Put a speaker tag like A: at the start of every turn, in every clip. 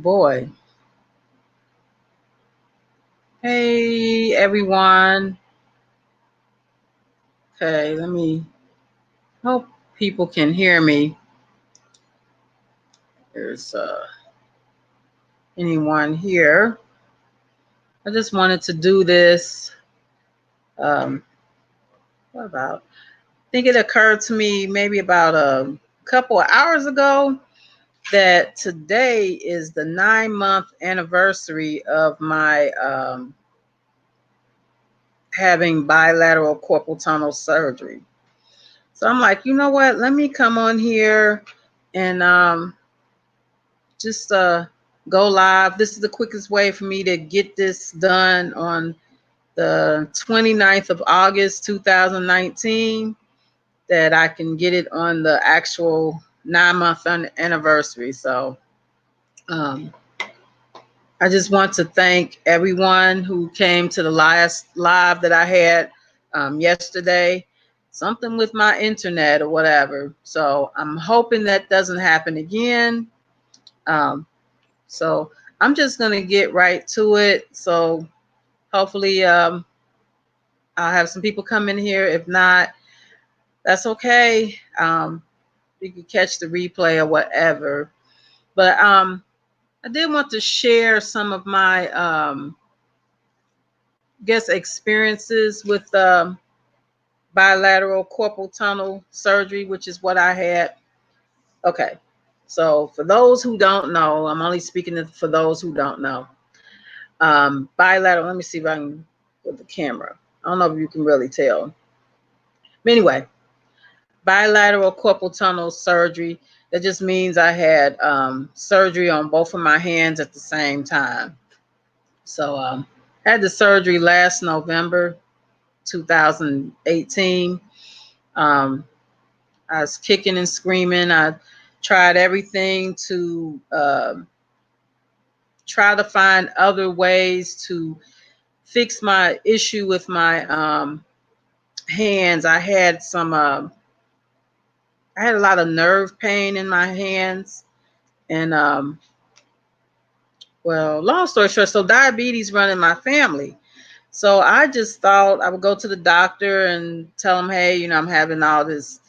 A: boy. Hey, everyone. Okay, let me hope people can hear me. There's anyone here. I just wanted to do this. What about? I think it occurred to me maybe about a couple of hours ago that today is the 9-month anniversary of my having bilateral carpal tunnel surgery. So I'm like, you know what? Let me come on here and just go live. This is the quickest way for me to get this done on the 29th of August, 2019, that I can get it on the actual 9-month anniversary. So I just want to thank everyone who came to the last live that I had yesterday. Something with my internet or whatever. So I'm hoping that doesn't happen again. So I'm just going to get right to it. So hopefully I'll have some people come in here. If not, that's okay. You can catch the replay or whatever. But I did want to share some of my experiences with bilateral carpal tunnel surgery, which is what I had. Okay. So for those who don't know, I'm only speaking for those who don't know. Bilateral, let me see if I can put the camera. I don't know if you can really tell. But anyway, bilateral carpal tunnel surgery. That just means I had surgery on both of my hands at the same time. So I had the surgery last November 2018. I was kicking and screaming. I tried everything to try to find other ways to fix my issue with my hands. I had I had a lot of nerve pain in my hands, and well, long story short, so diabetes run in my family. So I just thought I would go to the doctor and tell him, hey, I'm having all this,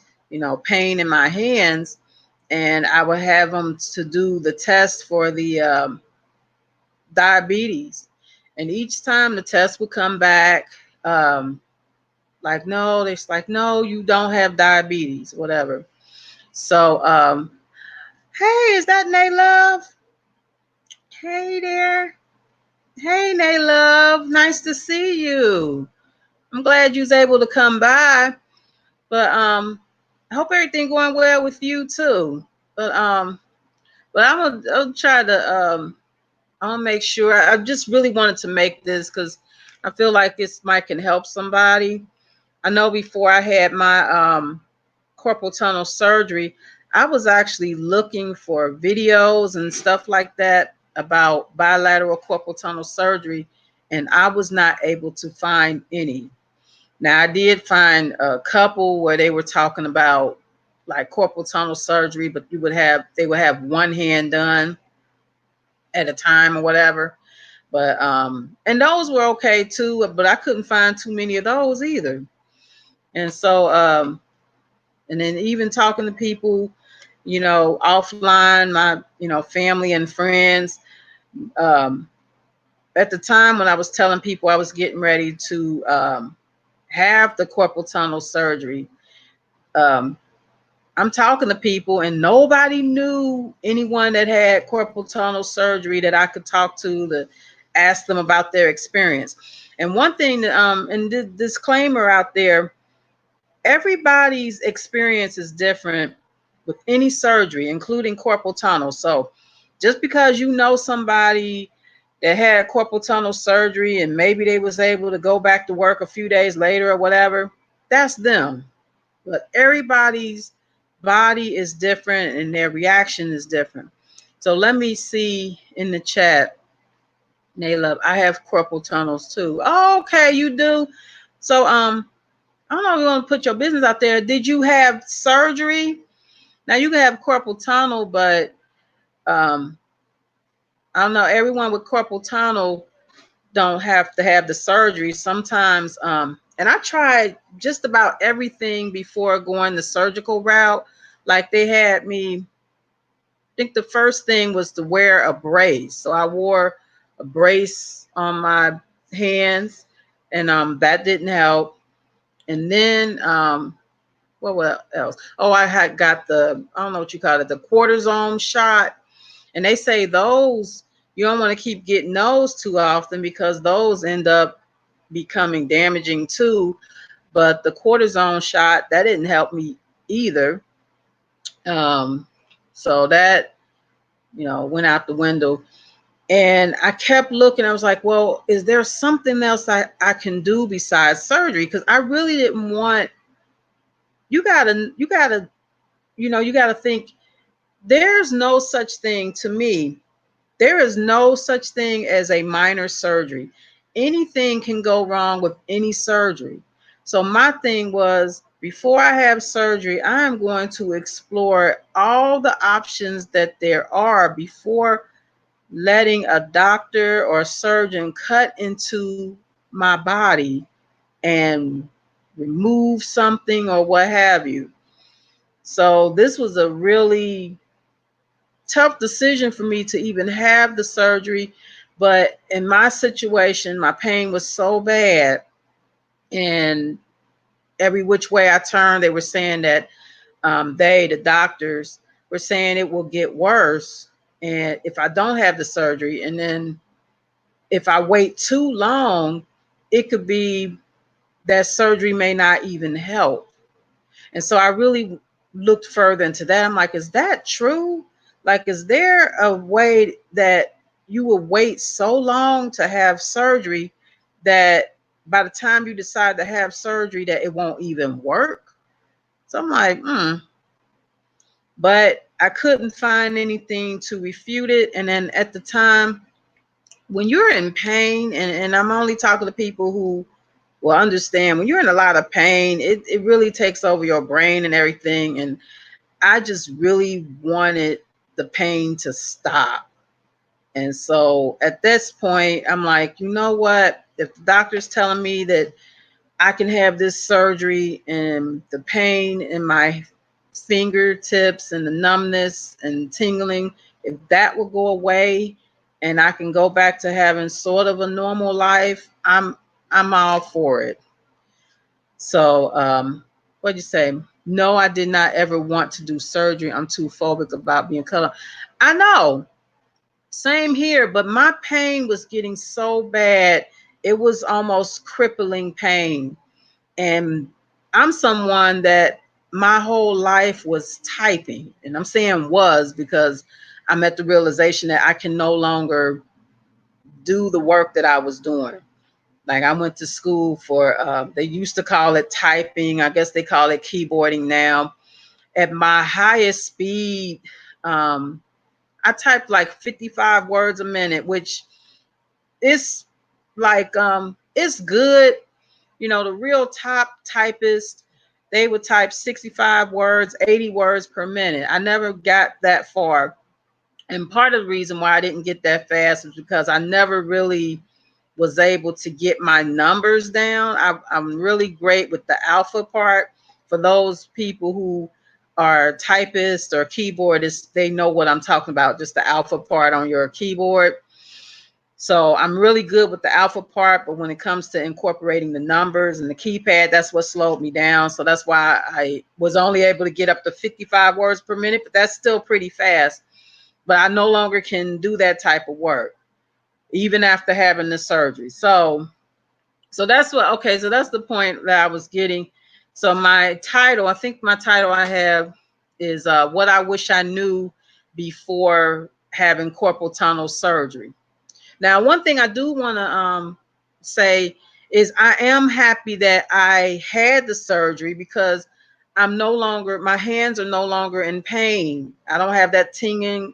A: pain in my hands, and I would have them to do the test for the diabetes. And each time the test would come back, like, no, it's like, no, you don't have diabetes, whatever. So, hey, is that Nay Love? Hey there. Hey, Nay Love. Nice to see you. I'm glad you was able to come by. But I hope everything going well with you too. But I'll try to I'll make sure. I just really wanted to make this because I feel like this might can help somebody. I know before I had my carpal tunnel surgery, I was actually looking for videos and stuff like that about bilateral carpal tunnel surgery, and I was not able to find any. Now, I did find a couple where they were talking about like carpal tunnel surgery, but they would have one hand done at a time or whatever. But and those were okay too, but I couldn't find too many of those either. And so and then even talking to people, offline, my, family and friends, um, at the time when I was telling people I was getting ready to have the carpal tunnel surgery, um, I'm talking to people and nobody knew anyone that had carpal tunnel surgery that I could talk to ask them about their experience. And one thing that, and the disclaimer out there, everybody's experience is different with any surgery, including carpal tunnel. So just because you know somebody that had carpal tunnel surgery and maybe they was able to go back to work a few days later or whatever, that's them. But everybody's body is different and their reaction is different. So let me see in the chat. Nayla, I have carpal tunnels too. Oh, okay, you do. So I don't know if you want to put your business out there. Did you have surgery? Now you can have carpal tunnel, but I don't know. Everyone with carpal tunnel don't have to have the surgery. Sometimes, and I tried just about everything before going the surgical route. Like they had me, I think the first thing was to wear a brace. So I wore a brace on my hands, and that didn't help. And then what else? Oh, I had got the, I don't know what you call it, the cortisone shot. And they say those, you don't want to keep getting those too often because those end up becoming damaging too. But the cortisone shot, that didn't help me either. Um, so that, went out the window. And I kept looking. I was like, well, is there something else I can do besides surgery? Because I really didn't want, you gotta think, there's no such thing to me. There is no such thing as a minor surgery. Anything can go wrong with any surgery. So my thing was, before I have surgery, I'm going to explore all the options that there are before letting a doctor or surgeon cut into my body and remove something or what have you. So this was a really tough decision for me to even have the surgery. But in my situation, my pain was so bad, and every which way I turned, they were saying that the doctors, were saying it will get worse, and if I don't have the surgery, and then if I wait too long, it could be that surgery may not even help. And so I really looked further into that. I'm like, is that true? Like, is there a way that you will wait so long to have surgery that by the time you decide to have surgery that it won't even work? So I'm like, but I couldn't find anything to refute it. And then at the time, when you're in pain, and I'm only talking to people who will understand, when you're in a lot of pain, it really takes over your brain and everything. And I just really wanted the pain to stop. And so at this point, I'm like, you know what? If the doctor's telling me that I can have this surgery and the pain in my fingertips and the numbness and tingling, if that will go away and I can go back to having sort of a normal life, I'm all for it. So, what'd you say? No, I did not ever want to do surgery. I'm too phobic about being cut off. I know, same here, but my pain was getting so bad, it was almost crippling pain. And I'm someone that my whole life was typing. And I'm saying was because I'm at the realization that I can no longer do the work that I was doing. Like I went to school for, they used to call it typing. I guess they call it keyboarding now. At my highest speed, I typed like 55 words a minute, which is like, it's good. The real top typists, they would type 65 words, 80 words per minute. I never got that far. And part of the reason why I didn't get that fast is because I never really was able to get my numbers down. I'm really great with the alpha part. For those people who are typists or keyboardists, they know what I'm talking about, just the alpha part on your keyboard. So I'm really good with the alpha part, but when it comes to incorporating the numbers and the keypad, that's what slowed me down. So that's why I was only able to get up to 55 words per minute, but that's still pretty fast. But I no longer can do that type of work, even after having the surgery. So that's what, okay, so that's the point that I was getting. So my title, I think my title I have is What I Wish I Knew Before Having Carpal Tunnel Surgery. Now, one thing I do want to say is I am happy that I had the surgery because my hands are no longer in pain. I don't have that tingling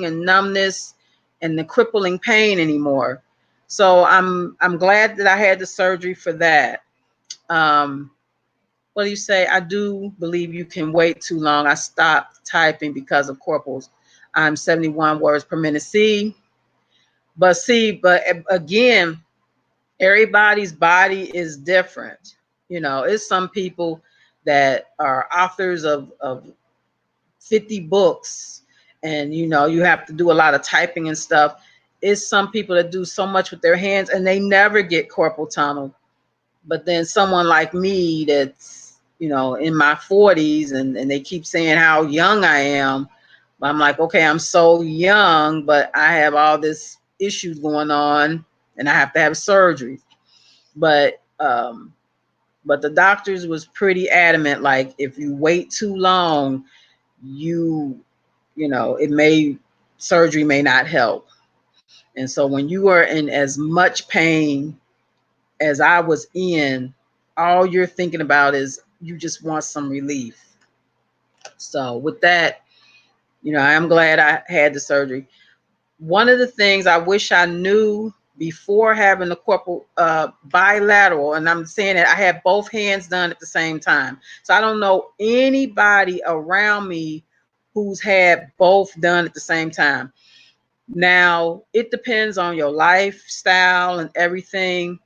A: and numbness and the crippling pain anymore. So I'm glad that I had the surgery for that. Um, what do you say? I do believe you can wait too long. I stopped typing because of corpals. I'm 71 words per minute. See, But see, but again, everybody's body is different. You know, it's some people that are authors of 50 books, and you know, you have to do a lot of typing and stuff. It's some people that do so much with their hands and they never get carpal tunnel. But then someone like me that's, you know, in my 40s, and they keep saying how young I am. I'm like, okay, I'm so young, but I have all this issues going on and I have to have surgery. But but the doctors was pretty adamant, like if you wait too long, you know, it may, surgery may not help. And so when you are in as much pain as I was in, all you're thinking about is you just want some relief. So with that, you know, I'm glad I had the surgery. One of the things I wish I knew before having the corporal bilateral, and I'm saying that I had both hands done at the same time. So I don't know anybody around me who's had both done at the same time. Now, it depends on your lifestyle and everything.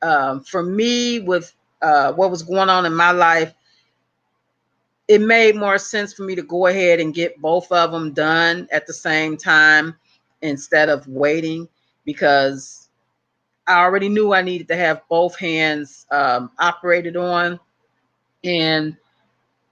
A: For me, with what was going on in my life, it made more sense for me to go ahead and get both of them done at the same time instead of waiting, because I already knew I needed to have both hands operated on. And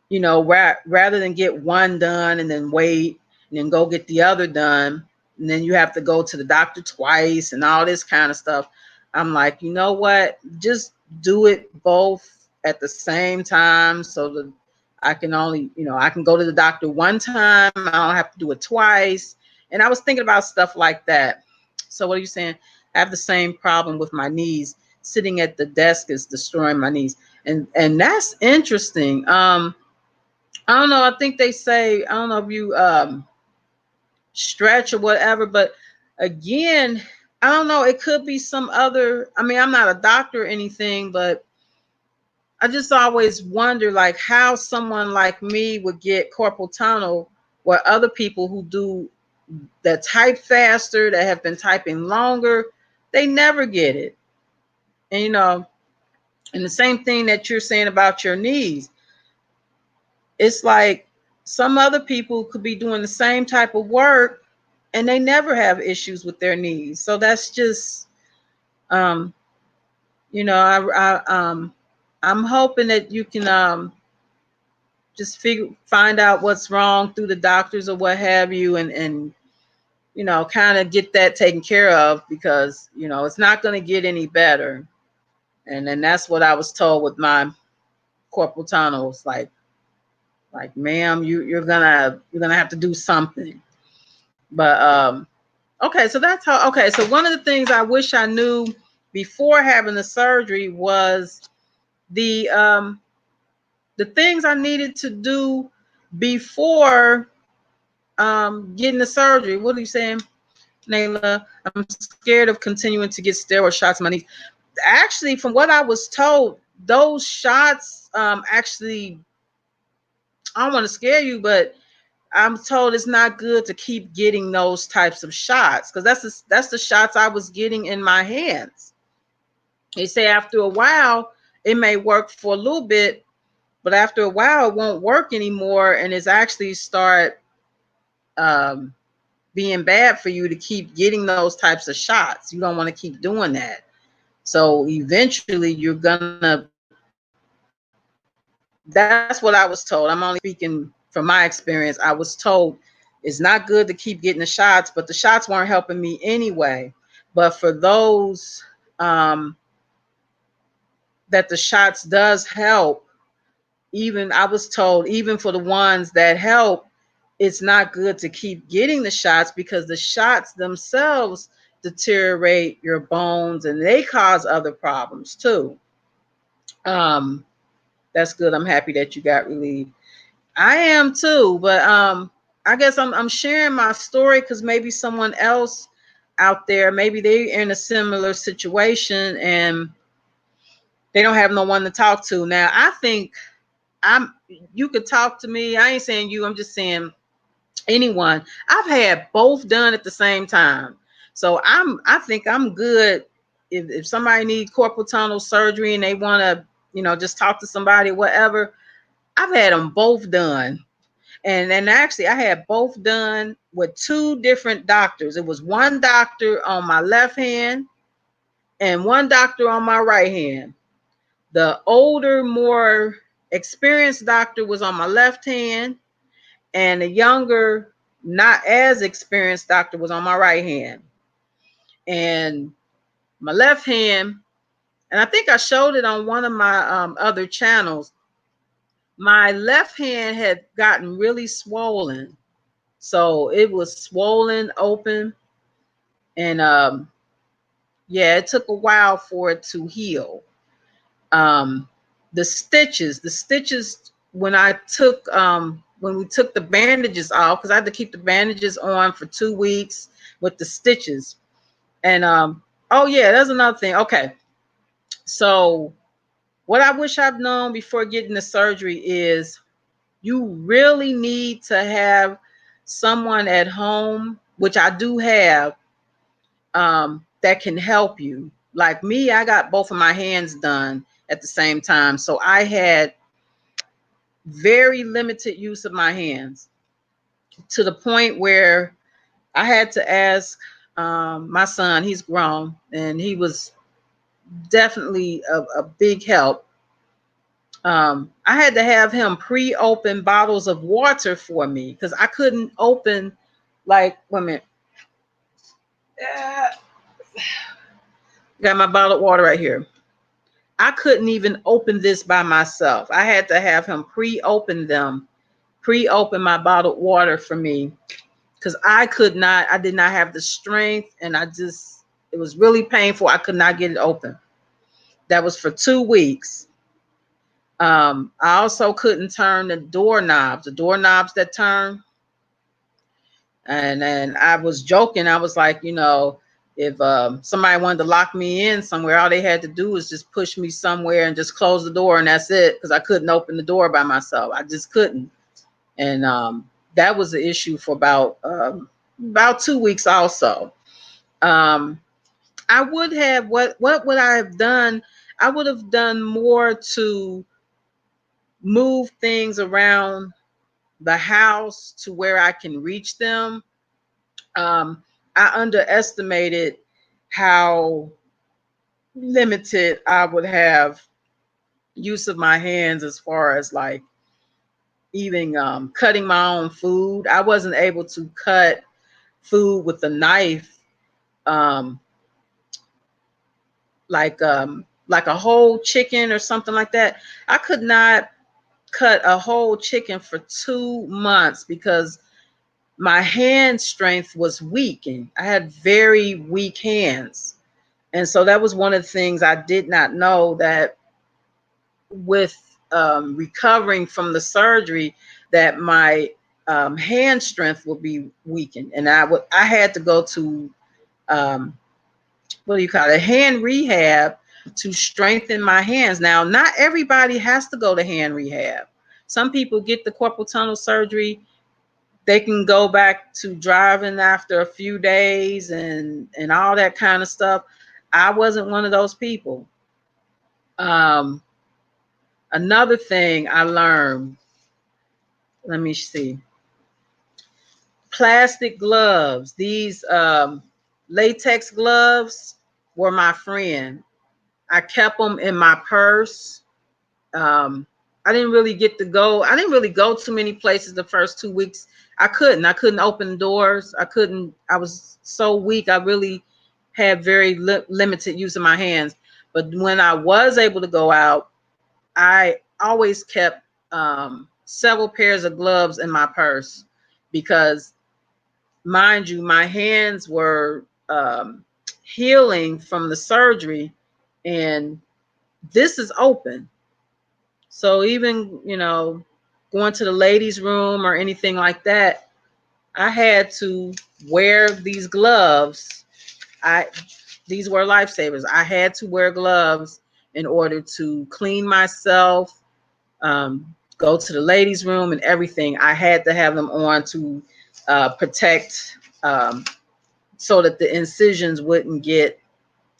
A: you know, rather than get one done and then wait and then go get the other done, and then you have to go to the doctor twice and all this kind of stuff. I'm like, you know what? Just do it both at the same time so that I can only, you know, I can go to the doctor one time. I don't have to do it twice. And I was thinking about stuff like that. So what are you saying? I have the same problem with my knees. Sitting at the desk is destroying my knees. And that's interesting. I don't know. I think they say, I don't know if you stretch or whatever, but again, I don't know. It could be some other. I mean, I'm not a doctor or anything, but I just always wonder like how someone like me would get carpal tunnel, where other people who do that type faster, that have been typing longer, they never get it. And you know, and the same thing that you're saying about your knees, it's like some other people could be doing the same type of work and they never have issues with their knees. So that's just, um, you know, I'm hoping that you can just find out what's wrong through the doctors or what have you, and you know, kind of get that taken care of, because you know it's not going to get any better. And then that's what I was told with my corporal tunnels, like, ma'am, you're gonna have to do something. But okay, so that's how. Okay, so one of the things I wish I knew before having the surgery was the um, the things I needed to do before getting the surgery. What are you saying, Nayla? I'm scared of continuing to get steroid shots in my knees. Actually, from what I was told, those shots actually, I don't want to scare you, but I'm told it's not good to keep getting those types of shots, because that's the shots I was getting in my hands. They say after a while it may work for a little bit, but after a while it won't work anymore, and it's actually start um, being bad for you to keep getting those types of shots. You don't want to keep doing that. So eventually you're gonna. That's what I was told. I'm only speaking from my experience. I was told it's not good to keep getting the shots, but the shots weren't helping me anyway. But for those um, that the shots does help, even I was told, even for the ones that help, it's not good to keep getting the shots, because the shots themselves deteriorate your bones and they cause other problems too. Um, that's good. I'm happy that you got relieved. I am too, but I guess I'm sharing my story because maybe someone else out there, maybe they're in a similar situation and they don't have no one to talk to. Now, I think I'm you could talk to me. I ain't saying you, I'm just saying anyone. I've had both done at the same time. So I think I'm good. If somebody needs carpal tunnel surgery and they want to, just talk to somebody, whatever, I've had them both done. And actually, I had both done with two different doctors. It was one doctor on my left hand and one doctor on my right hand. The older, more experienced doctor was on my left hand, and the younger, not as experienced doctor was on my right hand. And my left hand, and I think I showed it on one of my other channels, my left hand had gotten really swollen. So it was swollen open, and yeah, it took a while for it to heal. Um, the stitches when we took the bandages off, because I had to keep the bandages on for 2 weeks with the stitches. And oh yeah, that's another thing. Okay, so what I wish I've known before getting the surgery is you really need to have someone at home, which I do have, that can help you. Like me, I got both of my hands done at the same time. So I had very limited use of my hands, to the point where I had to ask my son, he's grown, and he was definitely a big help. I had to have him pre-open bottles of water for me because I couldn't open, like, wait a minute. Got my bottled water right here. I couldn't even open this by myself. I had to have him pre-open my bottled water for me, because I did not have the strength, and it was really painful. I could not get it open. That was for 2 weeks. I also couldn't turn the doorknobs that turn. And then I was joking. I was like, if somebody wanted to lock me in somewhere, all they had to do was just push me somewhere and just close the door, and that's it, because I couldn't open the door by myself. I just couldn't. And that was the issue for about 2 weeks also. I would have, what would I have done? I would have done more to move things around the house to where I can reach them. I underestimated how limited I would have use of my hands, as far as like even cutting my own food. I wasn't able to cut food with a knife, um, like a whole chicken or something like that. I could not cut a whole chicken for 2 months because my hand strength was weak, and I had very weak hands. And so that was one of the things I did not know, that with recovering from the surgery, that my hand strength would be weakened, and I had to go to um, what do you call it, hand rehab, to strengthen my hands. Now, not everybody has to go to hand rehab. Some people get the carpal tunnel surgery, they can go back to driving after a few days and all that kind of stuff. I wasn't one of those people. Um, Another thing I learned, let me see, plastic gloves. These latex gloves were my friend. I kept them in my purse. Um, I didn't really go too many places the first 2 weeks. I couldn't open doors. I was so weak. I really had very limited use of my hands. But when I was able to go out, I always kept several pairs of gloves in my purse, because, mind you, my hands were healing from the surgery, and this is open. So even, going to the ladies' room or anything like that, I had to wear these gloves. These were lifesavers. I had to wear gloves in order to clean myself, go to the ladies' room and everything. I had to have them on to protect so that the incisions wouldn't get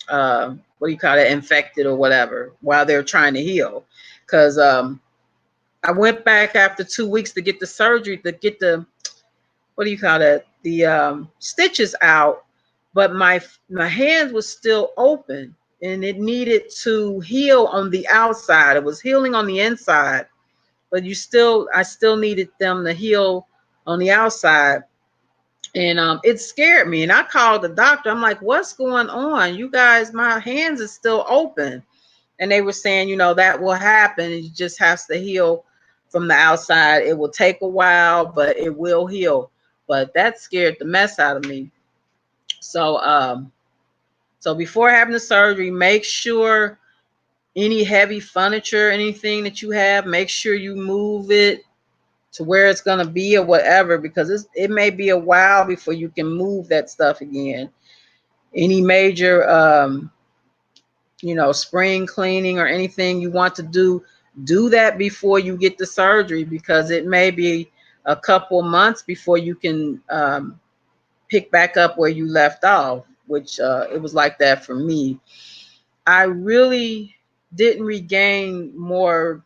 A: what do you call it, infected or whatever while they're trying to heal. Because I went back after 2 weeks to get the surgery to get the what do you call that, the stitches out, but my hand was still open and it needed to heal on the outside. It was healing on the inside, but I still needed them to heal on the outside. And it scared me. And I called the doctor. I'm like, what's going on? You guys, my hands is still open. And they were saying, that will happen. It just has to heal from the outside. It will take a while, but it will heal. But that scared the mess out of me. So before having the surgery, make sure any heavy furniture, anything that you have, make sure you move it to where it's going to be or whatever, because it may be a while before you can move that stuff again. Any major spring cleaning or anything you want to do that before you get the surgery, because it may be a couple months before you can pick back up where you left off, which it was like that for me. I really didn't regain more.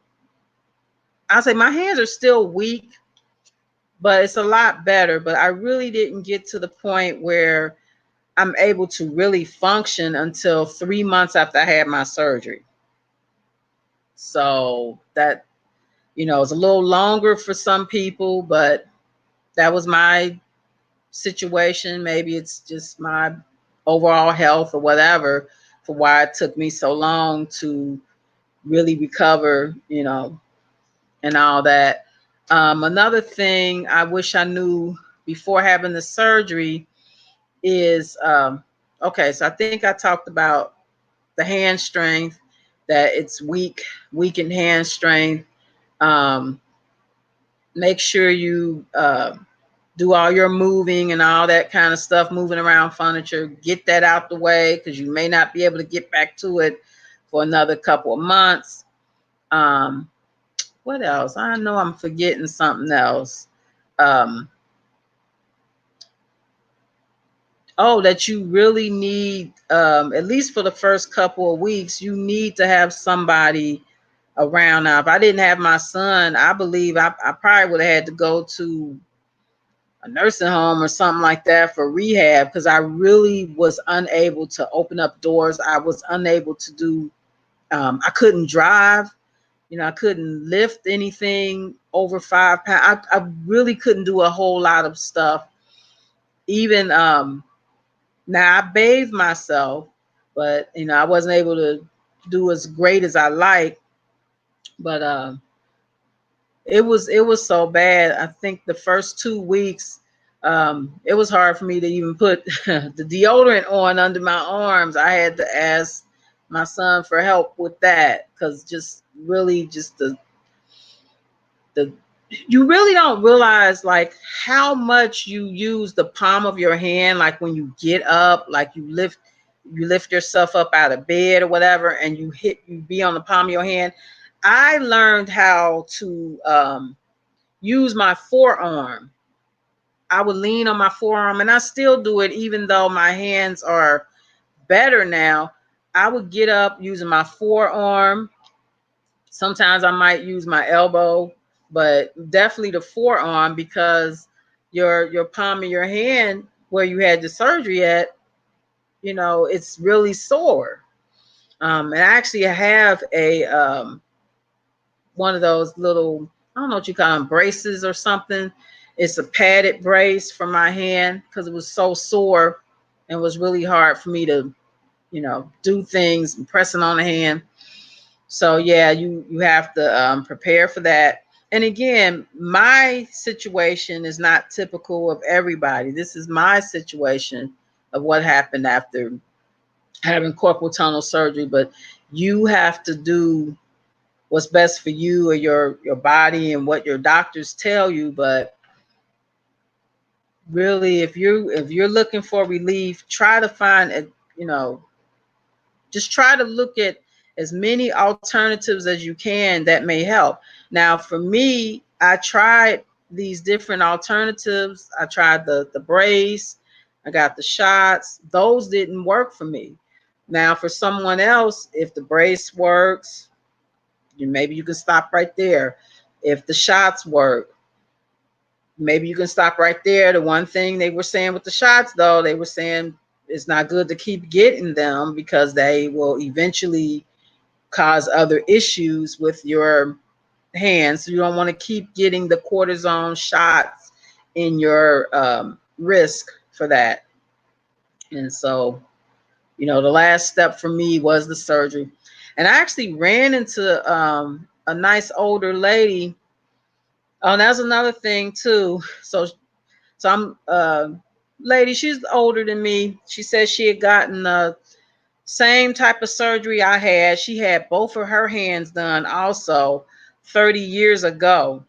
A: I'll say my hands are still weak, but it's a lot better. But I really didn't get to the point where I'm able to really function until 3 months after I had my surgery. So that, it's a little longer for some people, but that was my situation. Maybe it's just my overall health or whatever for why it took me so long to really recover, and all that. Another thing I wish I knew before having the surgery is, okay, so I think I talked about the hand strength, that it's weakened hand strength. Um, Make sure you do all your moving and all that kind of stuff, moving around furniture. Get that out the way, because you may not be able to get back to it for another couple of months. What else? I know I'm forgetting something else. That you really need, at least for the first couple of weeks, you need to have somebody around. Now, if I didn't have my son, I believe I probably would have had to go to a nursing home or something like that for rehab, because I really was unable to open up doors. I was unable to do, I couldn't drive. I couldn't lift anything over 5 pounds. I really couldn't do a whole lot of stuff. Even now I bathe myself, but I wasn't able to do as great as I like. But it was so bad. I think the first 2 weeks, it was hard for me to even put the deodorant on under my arms. I had to ask my son for help with that, because just really just the you really don't realize like how much you use the palm of your hand, like when you get up, like you lift yourself up out of bed or whatever, and you be on the palm of your hand. I learned how to use my forearm. I would lean on my forearm, and I still do it even though my hands are better now. I would get up using my forearm. Sometimes I might use my elbow, but definitely the forearm, because your palm of your hand where you had the surgery at, it's really sore. And I actually have a one of those little, I don't know what you call them, braces or something. It's a padded brace for my hand, because it was so sore and was really hard for me to, do things and pressing on the hand. So yeah, you have to prepare for that. And again, my situation is not typical of everybody. This is my situation of what happened after having carpal tunnel surgery. But you have to do what's best for you or your body and what your doctors tell you. But really, if you're looking for relief, try to find it, just try to look at as many alternatives as you can that may help. Now, for me, I tried these different alternatives. I tried the brace, I got the shots. Those didn't work for me. Now, for someone else, if the brace works, maybe you can stop right there. If the shots work, maybe you can stop right there. The one thing they were saying with the shots, though, they were saying it's not good to keep getting them because they will eventually cause other issues with your hands. So you don't want to keep getting the cortisone shots in your risk for that. And so, the last step for me was the surgery. And I actually ran into a nice older lady. Oh, that's another thing too. So I'm lady, she's older than me. She said she had gotten the same type of surgery I had. She had both of her hands done also 30 years ago.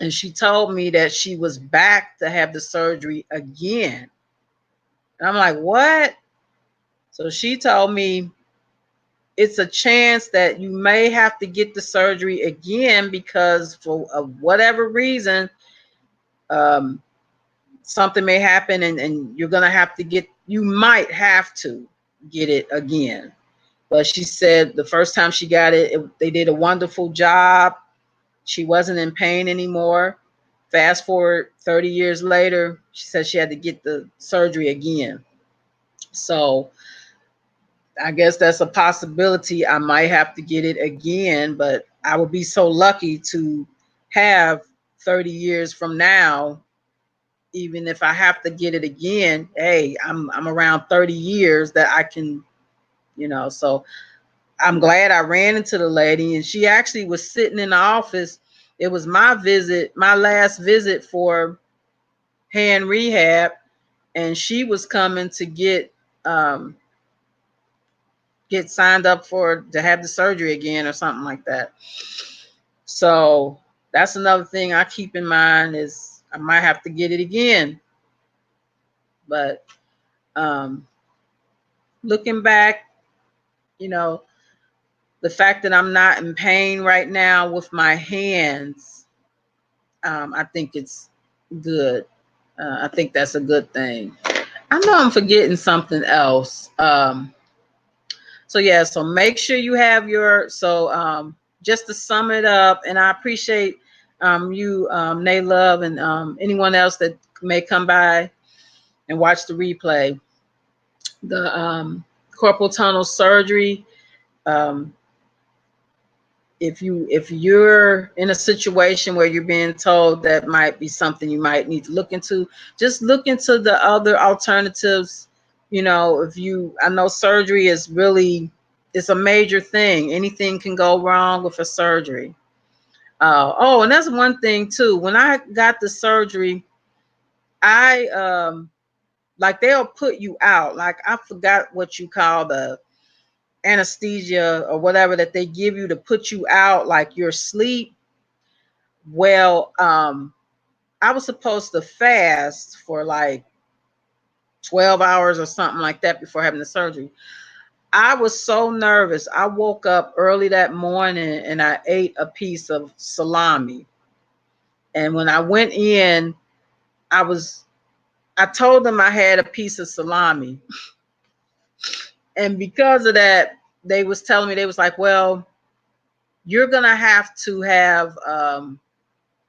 A: And she told me that she was back to have the surgery again. And I'm like, what? So she told me it's a chance that you may have to get the surgery again because for whatever reason, um, something may happen and you're going to have to you might have to get it again. But she said the first time she got it, they did a wonderful job. She wasn't in pain anymore. Fast forward 30 years later, she said she had to get the surgery again. So I guess that's a possibility. I might have to get it again, but I would be so lucky to have 30 years from now, even if I have to get it again, hey, I'm around 30 years that I can, so I'm glad I ran into the lady, and she actually was sitting in the office. It was my last visit for hand rehab, and she was coming to get signed up to have the surgery again or something like that. So that's another thing I keep in mind is I might have to get it again. But looking back, the fact that I'm not in pain right now with my hands, I think it's good. I think that's a good thing. I know I'm forgetting something else. So make sure you have just to sum it up, and I appreciate you, Nay Love, and anyone else that may come by and watch the replay. The carpal tunnel surgery. Um, if you're in a situation where you're being told that might be something you might need to look into, just look into the other alternatives. I know surgery is really, it's a major thing. Anything can go wrong with a surgery. And that's one thing too. When I got the surgery, I like they'll put you out. Like I forgot what you call the anesthesia or whatever that they give you to put you out, like you're asleep. Well, I was supposed to fast for like 12 hours or something like that before having the surgery. I was so nervous. I woke up early that morning and I ate a piece of salami. And when I went in, I told them I had a piece of salami. And because of that, they was telling me, they was like, well, you're going to have to have, I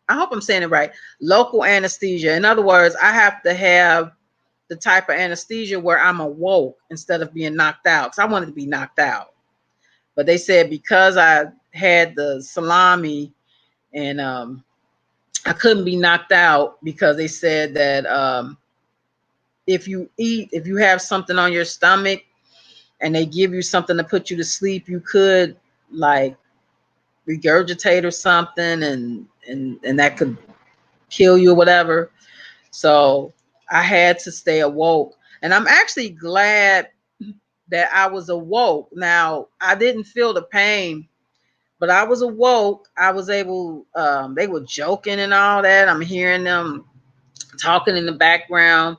A: hope I'm saying it right, local anesthesia. In other words, I have to have the type of anesthesia where I'm awoke instead of being knocked out, because I wanted to be knocked out. But they said because I had the salami and I couldn't be knocked out, because they said that if you have something on your stomach and they give you something to put you to sleep, you could like regurgitate or something, and that could kill you or whatever. So I had to stay awoke. And I'm actually glad that I was awoke. Now, I didn't feel the pain, but I was awoke. I was able, they were joking and all that. I'm hearing them talking in the background.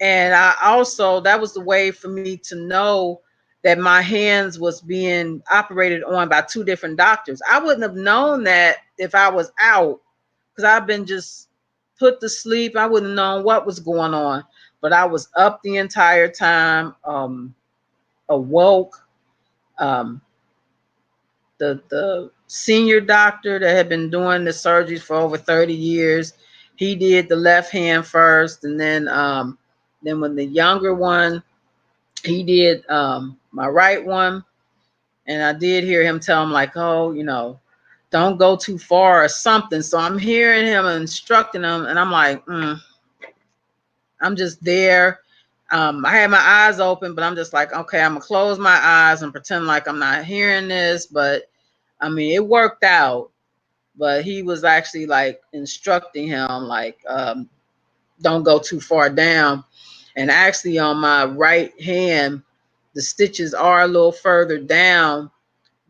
A: And that was the way for me to know that my hands was being operated on by two different doctors. I wouldn't have known that if I was out, because I've been just put to sleep. I wouldn't have known what was going on. but I was up the entire time, awoke. Um, the senior doctor that had been doing the surgeries for over 30 years, he did the left hand first, and then when the younger one, he did my right one. And I did hear him tell him, like, oh, don't go too far or something. So I'm hearing him instructing him, and I'm like, I'm just there. I had my eyes open, but I'm just like, okay, I'm gonna close my eyes and pretend like I'm not hearing this. But I mean, it worked out. But he was actually like instructing him, like, don't go too far down. And actually, on my right hand, the stitches are a little further down,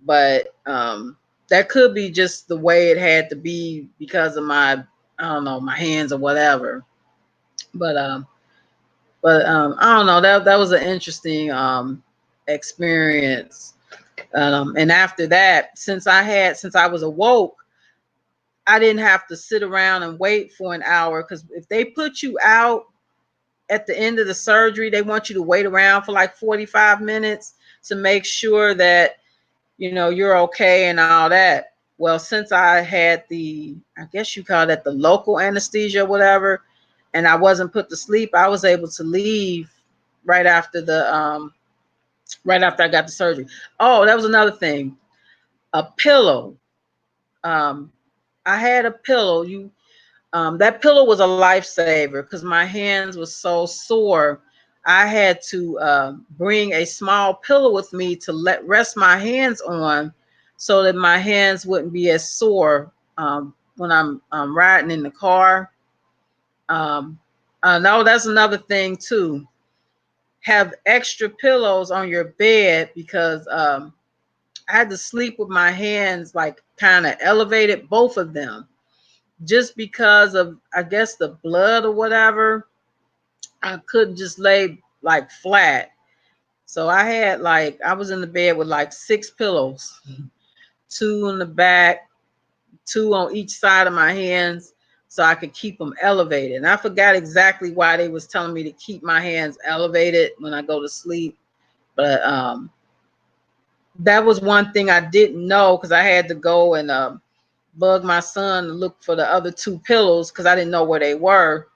A: but that could be just the way it had to be because of my, I don't know, my hands or whatever. But I don't know, that was an interesting experience. And after that, since I was awoke, I didn't have to sit around and wait for an hour, because if they put you out at the end of the surgery, they want you to wait around for like 45 minutes to make sure that you're okay and all that. Well, since I had I guess you call that the local anesthesia or whatever, and I wasn't put to sleep, I was able to leave right after right after I got the surgery. Oh, that was another thing. A pillow. Um, I had a pillow. That pillow was a lifesaver because my hands were so sore. I had to bring a small pillow with me to rest my hands on, so that my hands wouldn't be as sore when I'm riding in the car. No, that's another thing too. Have extra pillows on your bed, because I had to sleep with my hands like kind of elevated, both of them, just because of, I guess, the blood or whatever. I couldn't just lay like flat. So I was in the bed with like 6 pillows, two in the back, two on each side of my hands, so I could keep them elevated. And I forgot exactly why they was telling me to keep my hands elevated when I go to sleep. But that was one thing I didn't know, because I had to go and bug my son to look for the other 2 pillows, because I didn't know where they were.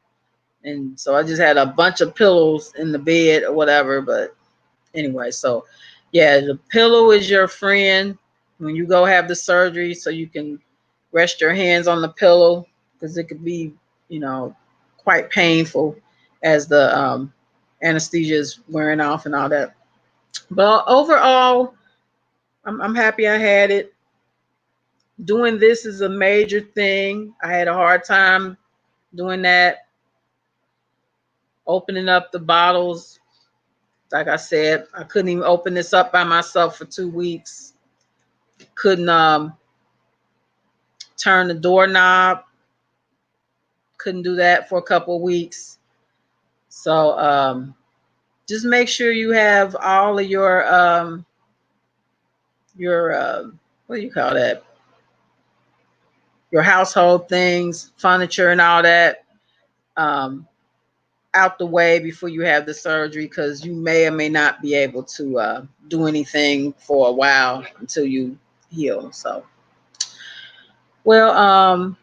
A: And so I just had a bunch of pillows in the bed or whatever. But anyway, so yeah, the pillow is your friend when you go have the surgery, so you can rest your hands on the pillow, because it could be, quite painful as the anesthesia is wearing off and all that. But overall, I'm happy I had it. Doing this is a major thing. I had a hard time doing that, opening up the bottles. Like I said, I couldn't even open this up by myself for 2 weeks. Couldn't turn the doorknob. Couldn't do that for a couple of weeks. So just make sure you have all of your what do you call that? Your household things, furniture, and all that um, out the way before you have the surgery, because you may or may not be able to do anything for a while until you heal. So, well,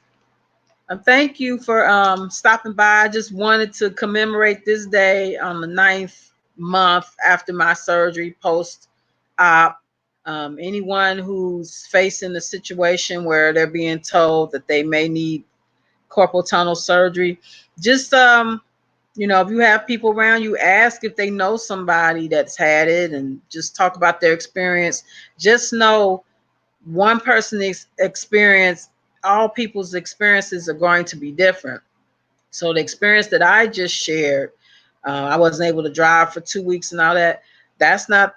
A: thank you for stopping by. I just wanted to commemorate this day on the 9th month after my surgery, post-op. Anyone who's facing a situation where they're being told that they may need carpal tunnel surgery, just if you have people around you, ask if they know somebody that's had it, and just talk about their experience. Just know one person's experience, all people's experiences are going to be different. So the experience that I just shared, I wasn't able to drive for 2 weeks and all that. That's not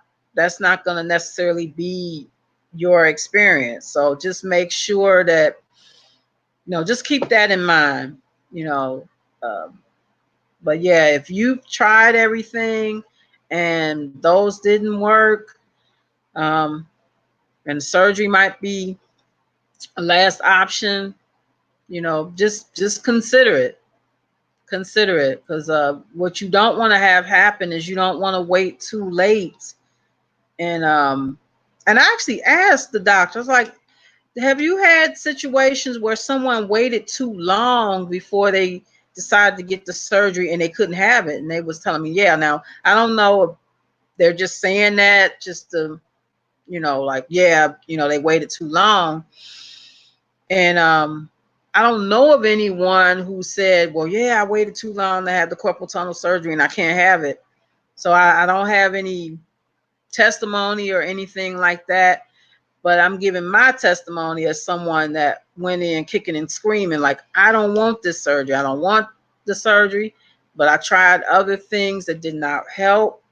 A: going to necessarily be your experience. So just make sure that just keep that in mind. You know, um, but yeah, if you've tried everything and those didn't work, um, and surgery might be a last option, just consider it. consider it, because what you don't want to have happen is you don't want to wait too late. And I actually asked the doctor, I was like, have you had situations where someone waited too long before they decided to get the surgery and they couldn't have it? And they was telling me, yeah. Now, I don't know if they're just saying that just to, like, yeah, they waited too long. And I don't know of anyone who said, well, yeah, I waited too long to have the carpal tunnel surgery and I can't have it. So I don't have any testimony or anything like that. But I'm giving my testimony as someone that went in kicking and screaming, like, I don't want this surgery. I don't want the surgery. But I tried other things that did not help,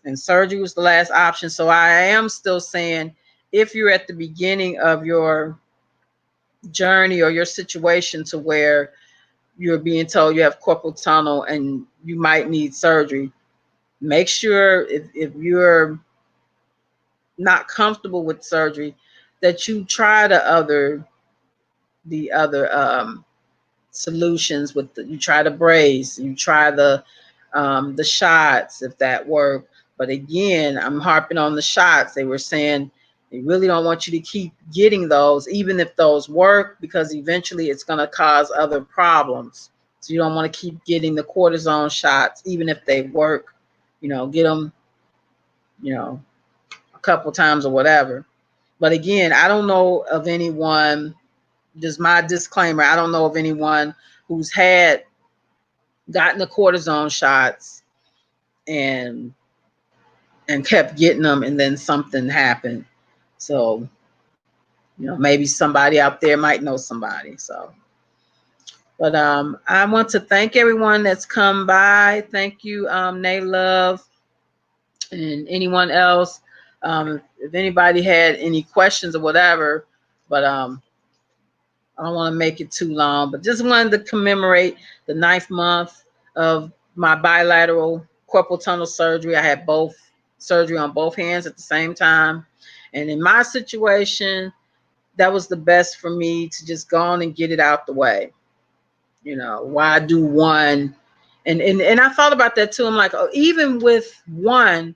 A: and surgery was the last option. So I am still saying, if you're at the beginning of your journey or your situation to where you're being told you have carpal tunnel and you might need surgery, make sure if you're not comfortable with surgery that you try the other solutions with you try the brace, you try the shots if that work. But again, I'm harping on the shots. They were saying they really don't want you to keep getting those, even if those work, because eventually it's going to cause other problems. So you don't want to keep getting the cortisone shots, even if they work. Get them, a couple times or whatever. But again, I don't know of anyone, just my disclaimer, I don't know of anyone who's had gotten the cortisone shots and kept getting them and then something happened. So, maybe somebody out there might know somebody. So, but I want to thank everyone that's come by. Thank you, Nay Love, and anyone else. If anybody had any questions or whatever, but I don't want to make it too long, but just wanted to commemorate the 9th month of my bilateral carpal tunnel surgery. I had both surgery on both hands at the same time. And in my situation, that was the best for me to just go on and get it out the way. Why do one? And I thought about that too. I'm like, oh, even with one,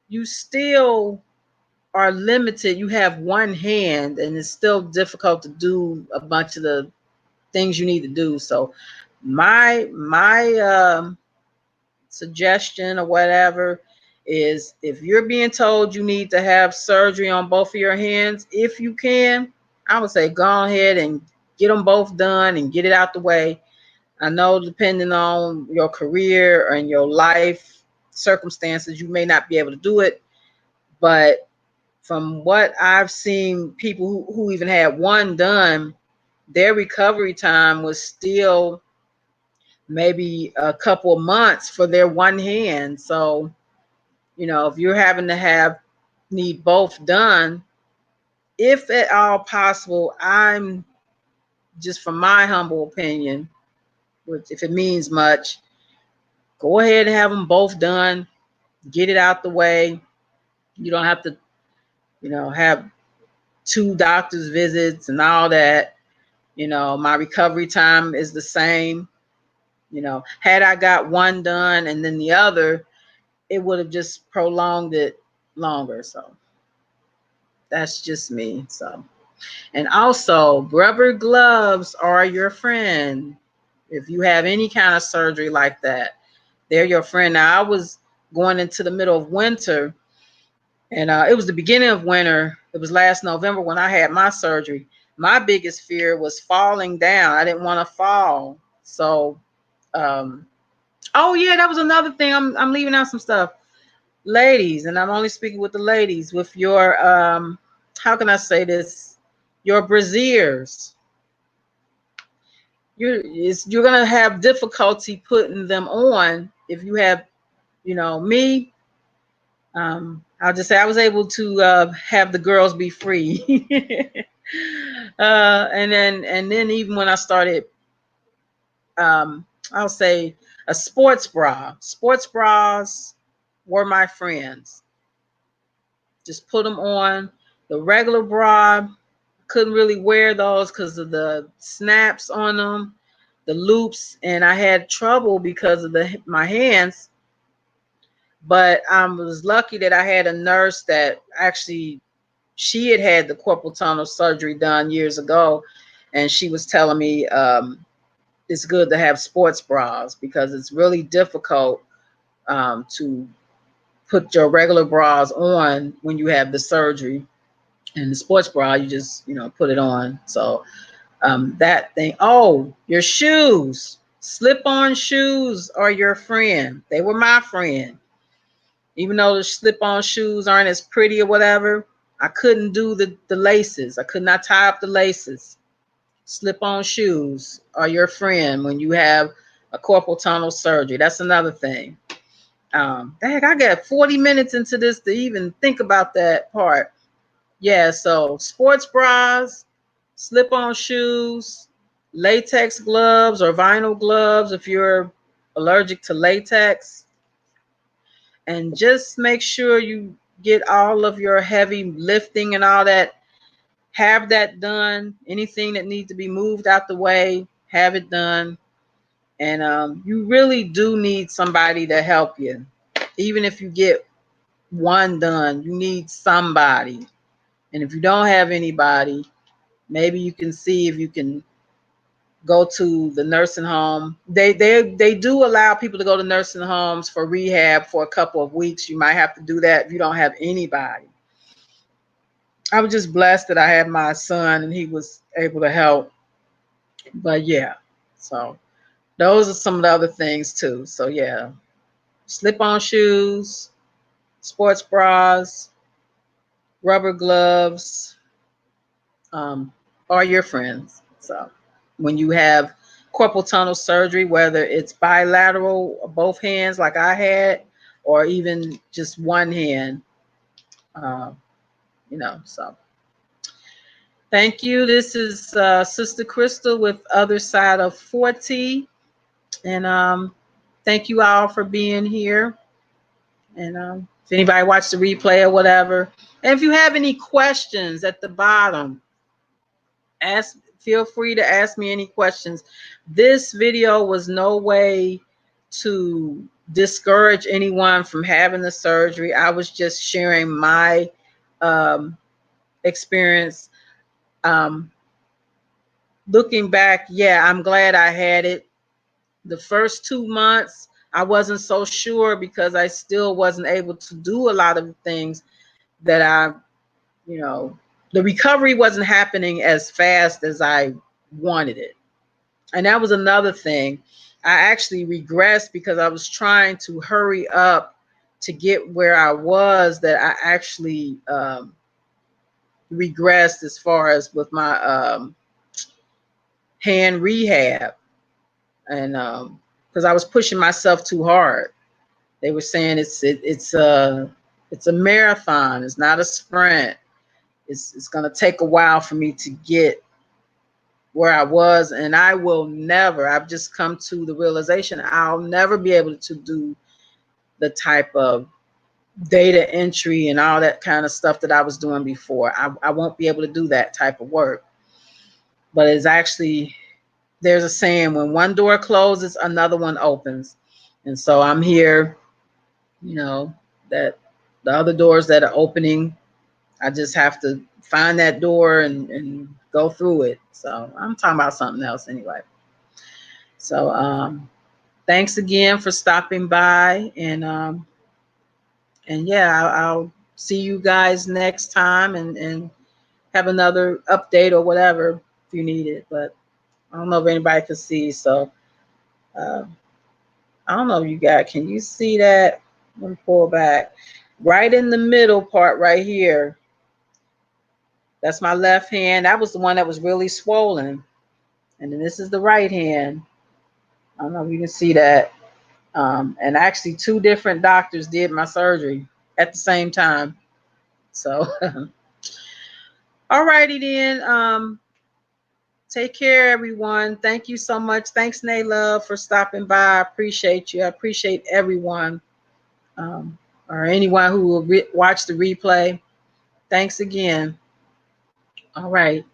A: you still are limited. You have one hand, and it's still difficult to do a bunch of the things you need to do. So my suggestion or whatever is, if you're being told you need to have surgery on both of your hands, if you can, I would say go ahead and get them both done and get it out the way. I know depending on your career and your life circumstances, you may not be able to do it, but from what I've seen, people who even had one done, their recovery time was still maybe a couple of months for their one hand. So, if you're having to need both done, if at all possible, I'm just, from my humble opinion, which if it means much, go ahead and have them both done, get it out the way. You don't have to, have 2 doctor's visits and all that. My recovery time is the same. Had I got one done and then the other, it would have just prolonged it longer. So that's just me. So, and also, rubber gloves are your friend. If you have any kind of surgery like that, they're your friend. Now, I was going into the middle of winter, and it was the beginning of winter. It was last November when I had my surgery. My biggest fear was falling down. I didn't want to fall. So, oh yeah, that was another thing. I'm leaving out some stuff. Ladies, and I'm only speaking with the ladies, with your how can I say this, your brassieres, you're gonna have difficulty putting them on if you have, me, I'll just say I was able to have the girls be free. And then even when I started, I'll say a sports bras were my friends. Just put them on. The regular bra, couldn't really wear those because of the snaps on them. the loops, and I had trouble because of my hands. But I was lucky that I had a nurse that actually, she had the carpal tunnel surgery done years ago, and she was telling me it's good to have sports bras because it's really difficult to put your regular bras on when you have the surgery. And the sports bra, you just, put it on. So that thing. Oh, your shoes. Slip-on shoes are your friend. They were my friend. Even though the slip-on shoes aren't as pretty or whatever, I couldn't do the laces. I could not tie up the laces. Slip-on shoes are your friend when you have a carpal tunnel surgery. That's another thing. Dang, I got 40 minutes into this to even think about that part. Yeah, so sports bras, slip-on shoes, latex gloves or vinyl gloves if you're allergic to latex. And just make sure you get all of your heavy lifting and all that. Have that done. Anything that needs to be moved out the way, have it done. And you really do need somebody to help you. Even if you get one done, you need somebody. And if you don't have anybody, maybe you can see if you can go to the nursing home. They do allow people to go to nursing homes for rehab for a couple of weeks. You might have to do that if you don't have anybody. I was just blessed that I had my son and he was able to help. But yeah, so those are some of the other things too. So yeah, slip-on shoes, sports bras, rubber gloves, are your friends. So when you have carpal tunnel surgery, whether it's bilateral, both hands like I had, or even just one hand, uh, so thank you. This is Sister Crystal with Other Side of 40. And thank you all for being here. And if anybody watched the replay or whatever, and if you have any questions at the bottom, feel free to ask me any questions. This video was no way to discourage anyone from having the surgery. I was just sharing my experience. Looking back, yeah, I'm glad I had it. The first 2 months, I wasn't so sure because I still wasn't able to do a lot of things that the recovery wasn't happening as fast as I wanted it. And that was another thing. I actually regressed because I was trying to hurry up to get where I was, that I actually regressed as far as with my hand rehab. And because I was pushing myself too hard. They were saying it's a marathon. It's not a sprint. It's going to take a while for me to get where I was, and I will never. I've just come to the realization I'll never be able to do the type of data entry and all that kind of stuff that I was doing before. I won't be able to do that type of work. But it's actually, there's a saying, when one door closes, another one opens. And so I'm here, that the other doors that are opening, I just have to find that door and go through it. So I'm talking about something else anyway. So thanks again for stopping by, and yeah, I'll see you guys next time and have another update or whatever if you need it. But I don't know if anybody can see, so uh, I don't know if can you see that? Let me pull back. Right in the middle part right here, that's my left hand. That was the one that was really swollen. And then this is the right hand. I don't know if you can see that. And actually 2 different doctors did my surgery at the same time. So, all righty then. Take care, everyone. Thank you so much. Thanks, Nay Love, for stopping by. I appreciate you. I appreciate everyone, or anyone who will watch the replay. Thanks again. All right.